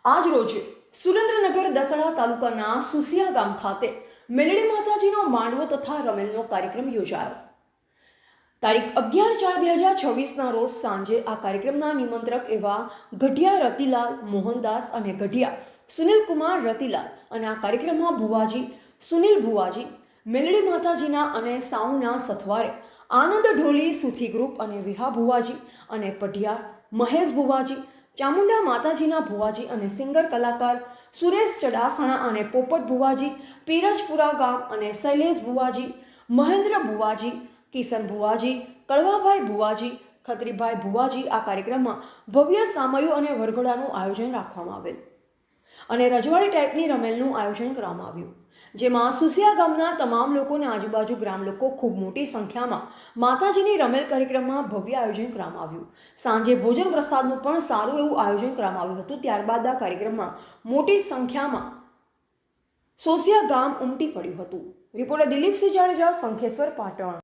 આજ રોજ સુરેન્દ્રનગર દસડા તાલુકાના સુસિયા ગામ ખાતે મેલડી માતાજીનો માંડવો તથા રમેલનો કાર્યક્રમ યોજાયો. તારીખ 11/4/2026ના રોજ સાંજે આ કાર્યક્રમના નિમંત્રક એવા ગઢિયા રતિલાલ મોહનદાસ અને ગઢિયા સુનિલકુમાર રતિલાલ અને આ કાર્યક્રમમાં ભુવાજી સુનિલ ભુવાજી, મેલડી માતાજીના અને સાઉના સથવારે આનંદ ઢોલી સુથી ગ્રુપ અને વિહા ભુવાજી અને પઢિયાર મહેશ ભુવાજી, ચામુંડા માતાજીના ભુવાજી અને સિંગર કલાકાર સુરેશ ચડાસણા અને પોપટ ભુવાજી, પીરજપુરા ગામ અને શૈલેષ ભુવાજી, મહેન્દ્ર ભુવાજી, કિશન ભુવાજી, કડવાભાઈ ભુવાજી, ખત્રીભાઈ ભુવાજી આ કાર્યક્રમમાં ભવ્ય સામયું અને વરઘોડાનું આયોજન રાખવામાં આવેલ અને રજવાડી ટાઈપની રમેલનું આયોજન કરવામાં આવ્યું, જેમાં સુસિયા ગામના તમામ લોકો અને આજુબાજુ ગ્રામ લોકો ખૂબ મોટી સંખ્યામાં માતાજીની રમેલ કાર્યક્રમમાં ભવ્ય આયોજન કરવામાં આવ્યું. સાંજે ભોજન પ્રસાદનું પણ સારું એવું આયોજન કરવામાં આવ્યું હતું. ત્યારબાદ આ કાર્યક્રમમાં મોટી સંખ્યામાં સોસિયા ગામ ઉમટી પડ્યું હતું. રિપોર્ટર દિલીપસિંહ જાડેજા, શંખેશ્વર, પાટણ.